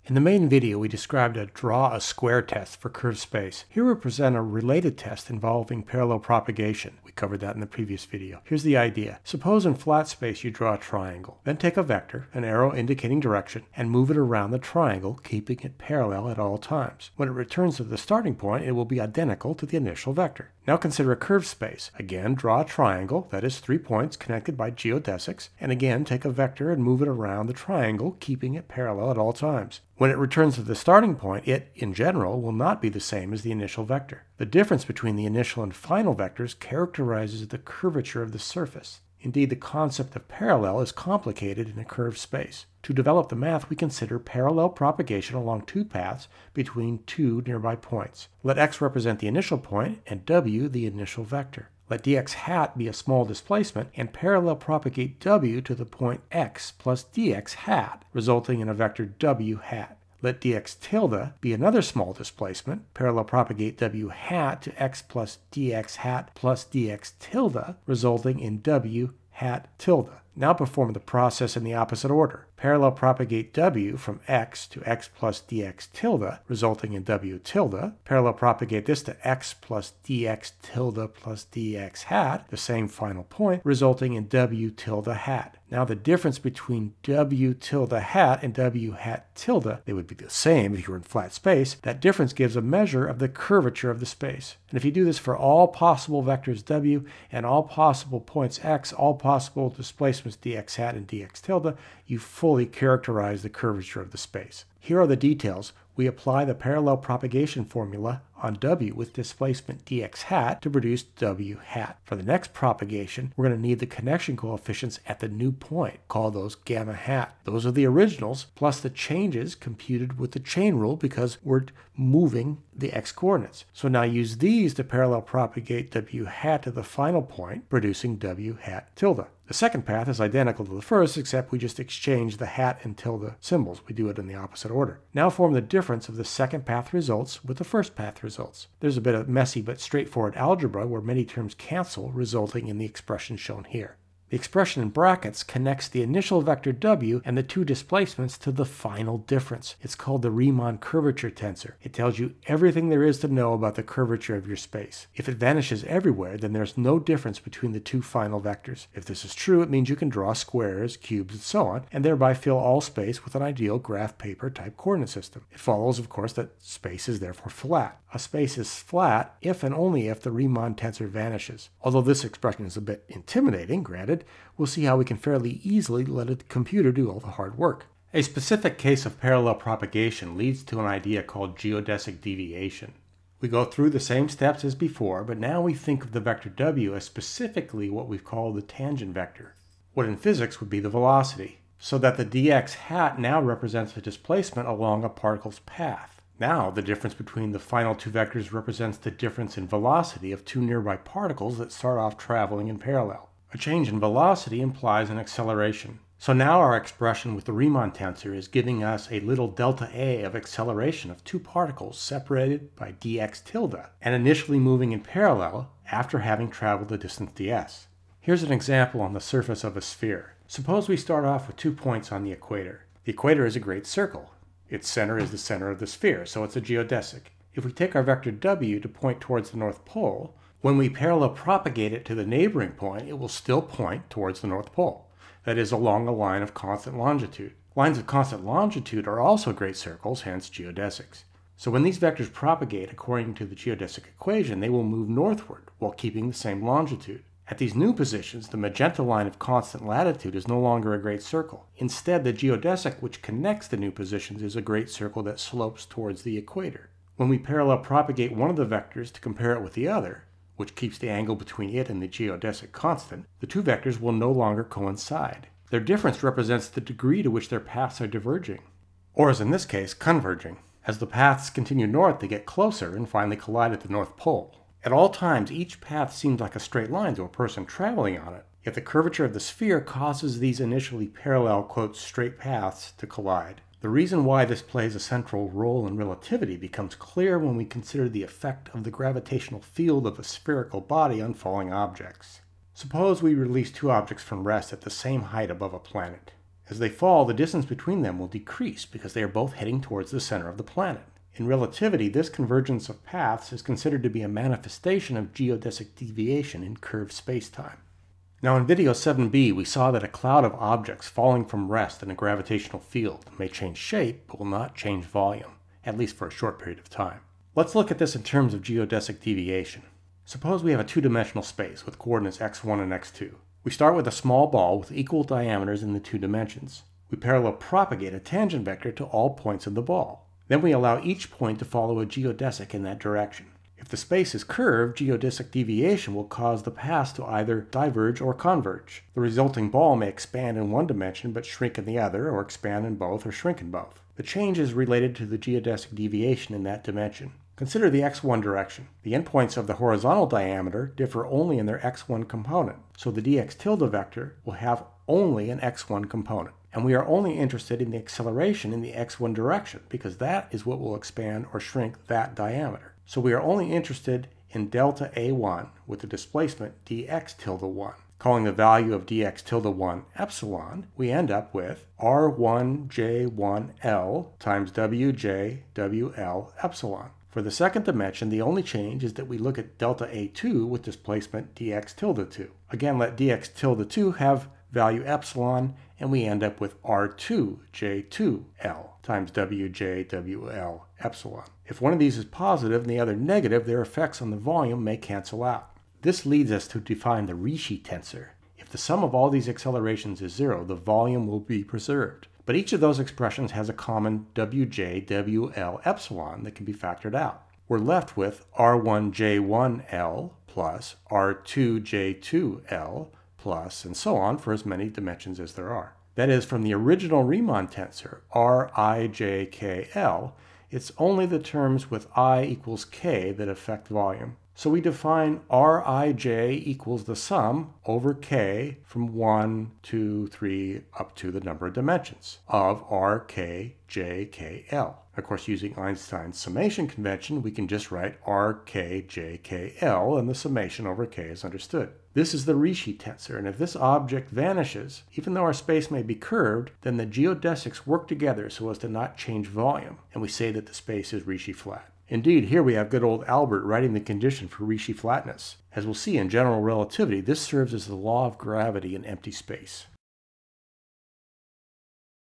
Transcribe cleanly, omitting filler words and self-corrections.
In the main video, we described a draw a square test for curved space. Here we present a related test involving parallel propagation. We covered that in the previous video. Here's the idea. Suppose in flat space you draw a triangle. Then take a vector, an arrow indicating direction, and move it around the triangle, keeping it parallel at all times. When it returns to the starting point, it will be identical to the initial vector. Now consider a curved space. Again, draw a triangle, that is 3 points connected by geodesics, and again take a vector and move it around the triangle, keeping it parallel at all times. When it returns to the starting point, it, in general, will not be the same as the initial vector. The difference between the initial and final vectors characterizes the curvature of the surface. Indeed, the concept of parallel is complicated in a curved space. To develop the math, we consider parallel propagation along two paths between two nearby points. Let x represent the initial point and w the initial vector. Let dx hat be a small displacement and parallel propagate w to the point x plus dx hat, resulting in a vector w hat. Let dx tilde be another small displacement, parallel propagate w hat to x plus dx hat plus dx tilde, resulting in w hat tilde. Now perform the process in the opposite order. Parallel propagate w from x to x plus dx tilde, resulting in w tilde. Parallel propagate this to x plus dx tilde plus dx hat, the same final point, resulting in w tilde hat. Now the difference between w tilde hat and w hat tilde, they would be the same if you were in flat space. That difference gives a measure of the curvature of the space. And if you do this for all possible vectors w and all possible points x, all possible displacements dx hat and dx tilde, you fully characterize the curvature of the space. Here are the details. We apply the parallel propagation formula on w with displacement dx hat to produce w hat. For the next propagation, we're going to need the connection coefficients at the new point. Call those gamma hat. Those are the originals, plus the changes computed with the chain rule because we're moving the x-coordinates. So now use these to parallel propagate w hat to the final point, producing w hat tilde. The second path is identical to the first, except we just exchange the hat and tilde symbols. We do it in the opposite order. Now form the difference of the second path results with the first path results. There's a bit of messy but straightforward algebra where many terms cancel, resulting in the expression shown here. The expression in brackets connects the initial vector w and the two displacements to the final difference. It's called the Riemann curvature tensor. It tells you everything there is to know about the curvature of your space. If it vanishes everywhere, then there's no difference between the two final vectors. If this is true, it means you can draw squares, cubes, and so on, and thereby fill all space with an ideal graph paper type coordinate system. It follows, of course, that space is therefore flat. A space is flat if and only if the Riemann tensor vanishes. Although this expression is a bit intimidating, granted, we'll see how we can fairly easily let a computer do all the hard work. A specific case of parallel propagation leads to an idea called geodesic deviation. We go through the same steps as before, but now we think of the vector w as specifically what we've called the tangent vector, what in physics would be the velocity, so that the dx hat now represents the displacement along a particle's path. Now, the difference between the final two vectors represents the difference in velocity of two nearby particles that start off traveling in parallel. A change in velocity implies an acceleration. So now our expression with the Riemann tensor is giving us a little delta A of acceleration of two particles separated by dx tilde and initially moving in parallel after having traveled the distance ds. Here's an example on the surface of a sphere. Suppose we start off with 2 points on the equator. The equator is a great circle. Its center is the center of the sphere, so it's a geodesic. If we take our vector w to point towards the North Pole, when we parallel propagate it to the neighboring point, it will still point towards the North Pole. That is, along a line of constant longitude. Lines of constant longitude are also great circles, hence geodesics. So when these vectors propagate according to the geodesic equation, they will move northward while keeping the same longitude. At these new positions, the magenta line of constant latitude is no longer a great circle. Instead, the geodesic which connects the new positions is a great circle that slopes towards the equator. When we parallel propagate one of the vectors to compare it with the other, which keeps the angle between it and the geodesic constant, the two vectors will no longer coincide. Their difference represents the degree to which their paths are diverging, or as in this case, converging. As the paths continue north, they get closer and finally collide at the North Pole. At all times, each path seems like a straight line to a person traveling on it, yet the curvature of the sphere causes these initially parallel, quote, straight paths to collide. The reason why this plays a central role in relativity becomes clear when we consider the effect of the gravitational field of a spherical body on falling objects. Suppose we release two objects from rest at the same height above a planet. As they fall, the distance between them will decrease because they are both heading towards the center of the planet. In relativity, this convergence of paths is considered to be a manifestation of geodesic deviation in curved spacetime. Now in video 7b, we saw that a cloud of objects falling from rest in a gravitational field may change shape but will not change volume, at least for a short period of time. Let's look at this in terms of geodesic deviation. Suppose we have a two-dimensional space with coordinates x1 and x2. We start with a small ball with equal diameters in the two dimensions. We parallel propagate a tangent vector to all points of the ball. Then we allow each point to follow a geodesic in that direction. If the space is curved, geodesic deviation will cause the paths to either diverge or converge. The resulting ball may expand in one dimension but shrink in the other, or expand in both or shrink in both. The change is related to the geodesic deviation in that dimension. Consider the x1 direction. The endpoints of the horizontal diameter differ only in their x1 component, so the dx tilde vector will have only an x1 component. And we are only interested in the acceleration in the x1 direction because that is what will expand or shrink that diameter. So we are only interested in delta A1 with the displacement dx tilde 1. Calling the value of dx tilde 1 epsilon, we end up with R1J1L times WJ epsilon. For the second dimension, the only change is that we look at delta A2 with displacement dx tilde 2. Again, let dx tilde 2 have value epsilon, and we end up with R2J2L times WJ epsilon. If one of these is positive and the other negative, their effects on the volume may cancel out. This leads us to define the Ricci tensor. If the sum of all these accelerations is 0, the volume will be preserved. But each of those expressions has a common WJ epsilon that can be factored out. We're left with R1J1L plus R2J2L plus, and so on for as many dimensions as there are. That is, from the original Riemann tensor, Rijkl, it's only the terms with I equals k that affect volume. So we define Rij equals the sum over k from 1, 2, 3, up to the number of dimensions of Rkjkl. Of course, using Einstein's summation convention, we can just write Rkjkl, and the summation over k is understood. This is the Ricci tensor, and if this object vanishes, even though our space may be curved, then the geodesics work together so as to not change volume, and we say that the space is Ricci flat. Indeed, here we have good old Albert writing the condition for Ricci flatness. As we'll see in general relativity, this serves as the law of gravity in empty space.